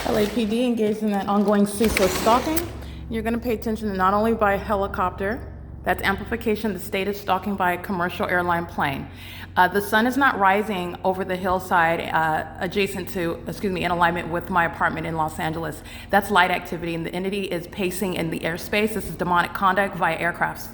LAPD engaged in that ongoing ceaseless stalking. You're going to pay attention to not only by helicopter, that's amplification, the state is stalking by a commercial airline plane. The sun is not rising over the hillside in alignment with my apartment in Los Angeles. That's light activity, and the entity is pacing in the airspace. This is demonic conduct via aircrafts.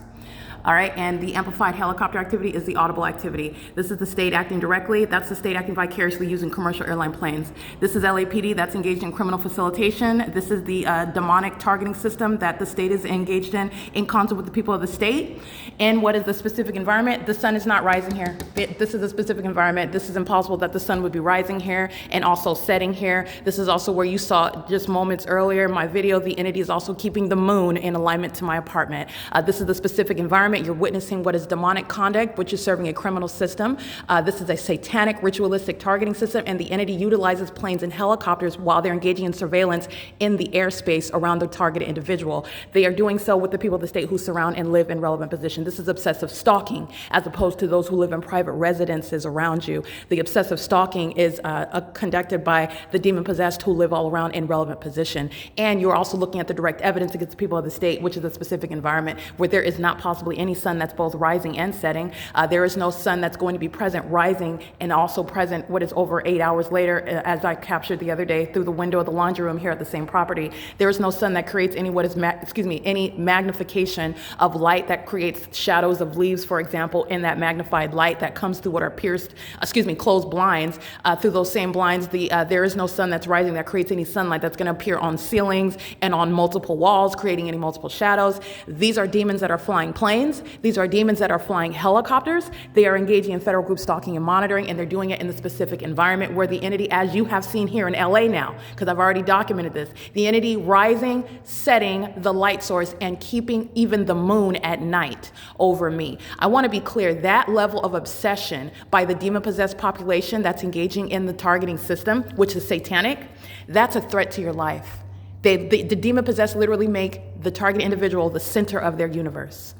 All right, and the amplified helicopter activity is the audible activity. This is the state acting directly. That's the state acting vicariously using commercial airline planes. This is LAPD that's engaged in criminal facilitation. This is the demonic targeting system that the state is engaged in concert with the people of the state. And what is the specific environment? The sun is not rising here. This is a specific environment. This is impossible that the sun would be rising here and also setting here. This is also where you saw just moments earlier in my video, the entity is also keeping the moon in alignment to my apartment. This is the specific environment. You're witnessing what is demonic conduct, which is serving a criminal system. This is a satanic ritualistic targeting system, and the entity utilizes planes and helicopters while they're engaging in surveillance in the airspace around the targeted individual. They are doing so with the people of the state who surround and live in relevant position. This is obsessive stalking, as opposed to those who live in private residences around you. The obsessive stalking is conducted by the demon-possessed who live all around in relevant position. And you're also looking at the direct evidence against the people of the state, which is a specific environment where there is not possibly any sun that's both rising and setting. There is no sun that's going to be present rising and also present what is over 8 hours later, as I captured the other day through the window of the laundry room here at the same property. There is no sun that creates any any magnification of light that creates shadows of leaves, for example, in that magnified light that comes through what are closed blinds. Through those same blinds, there is no sun that's rising that creates any sunlight that's going to appear on ceilings and on multiple walls, creating any multiple shadows. These are demons that are flying planes. These are demons that are flying helicopters. They are engaging in federal group stalking and monitoring, and they're doing it in the specific environment where the entity, as you have seen here in LA now, because I've already documented this, the entity rising, setting the light source, and keeping even the moon at night over me. I want to be clear, that level of obsession by the demon-possessed population that's engaging in the targeting system, which is satanic, that's a threat to your life. The demon-possessed literally make the target individual the center of their universe.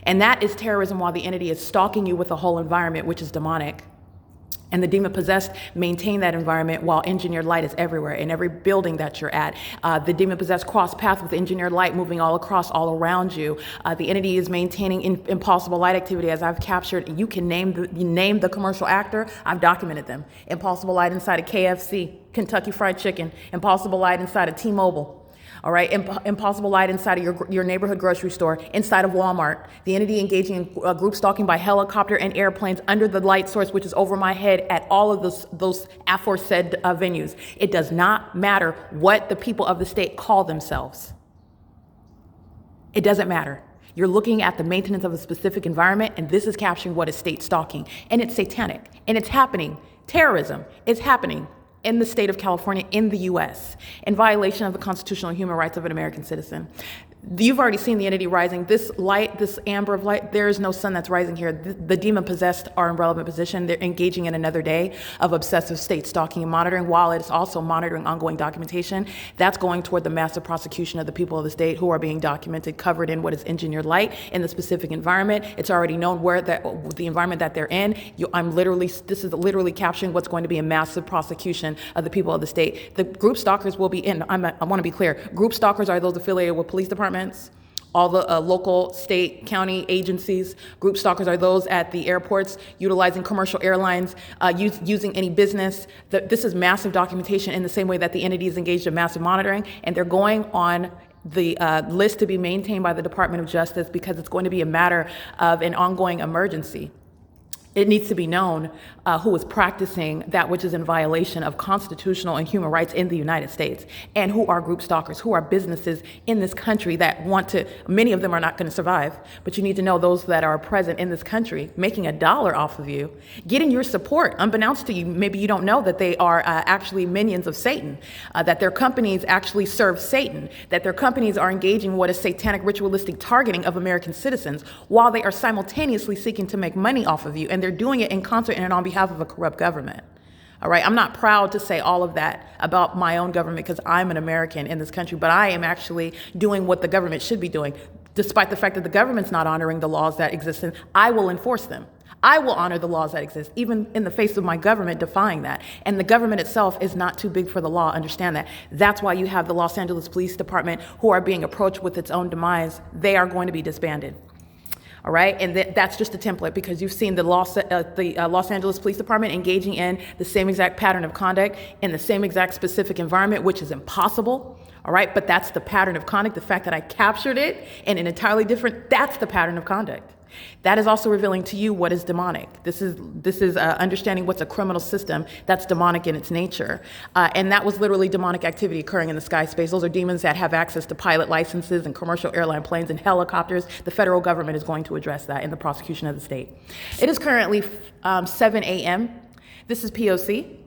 And that is terrorism while the entity is stalking you with the whole environment, which is demonic. And the demon-possessed maintain that environment while engineered light is everywhere in every building that you're at. The demon-possessed cross path with engineered light moving all across, all around you. The entity is maintaining impossible light activity, as I've captured. You can name the commercial actor. I've documented them. Impossible light inside of KFC, Kentucky Fried Chicken. Impossible light inside of T-Mobile. All right, impossible light inside of your neighborhood grocery store, inside of Walmart. The entity engaging in group stalking by helicopter and airplanes under the light source, which is over my head at all of those aforesaid venues. It does not matter what the people of the state call themselves. It doesn't matter. You're looking at the maintenance of a specific environment, and this is capturing what is state stalking. And it's satanic, and it's happening. Terrorism is happening in the state of California, in the U.S., in violation of the constitutional and human rights of an American citizen. You've already seen the entity rising. This light, this amber of light, there is no sun that's rising here. The demon-possessed are in relevant position. They're engaging in another day of obsessive state stalking and monitoring, while it's also monitoring ongoing documentation. That's going toward the massive prosecution of the people of the state who are being documented, covered in what is engineered light in the specific environment. It's already known where the environment that they're in. This is literally capturing what's going to be a massive prosecution of the people of the state. The group stalkers will be in. I want to be clear. Group stalkers are those affiliated with police departments, all the local, state, county agencies. Group stalkers are those at the airports, utilizing commercial airlines, using any business. This is massive documentation in the same way that the entity is engaged in massive monitoring, and they're going on the list to be maintained by the Department of Justice because it's going to be a matter of an ongoing emergency. It needs to be known who is practicing that which is in violation of constitutional and human rights in the United States, and who are group stalkers, who are businesses in this country that many of them are not going to survive, but you need to know those that are present in this country, making $1 off of you, getting your support, unbeknownst to you. Maybe you don't know that they are actually minions of Satan, that their companies actually serve Satan, that their companies are engaging in what is satanic ritualistic targeting of American citizens, while they are simultaneously seeking to make money off of you, and they're doing it in concert and on behalf of a corrupt government. All right, I'm not proud to say all of that about my own government because I'm an American in this country, but I am actually doing what the government should be doing. Despite the fact that the government's not honoring the laws that exist, and I will enforce them. I will honor the laws that exist, even in the face of my government defying that. And the government itself is not too big for the law. Understand that. That's why you have the Los Angeles Police Department who are being approached with its own demise. They are going to be disbanded. All right, and that's just a template because you've seen the Los Angeles Police Department engaging in the same exact pattern of conduct in the same exact specific environment, which is impossible. All right, but that's the pattern of conduct. The fact that I captured it in an entirely different, that's the pattern of conduct. That is also revealing to you what is demonic. This is understanding what's a criminal system that's demonic in its nature. And that was literally demonic activity occurring in the sky space. Those are demons that have access to pilot licenses and commercial airline planes and helicopters. The federal government is going to address that in the prosecution of the state. It is currently 7 a.m. This is P.O.C.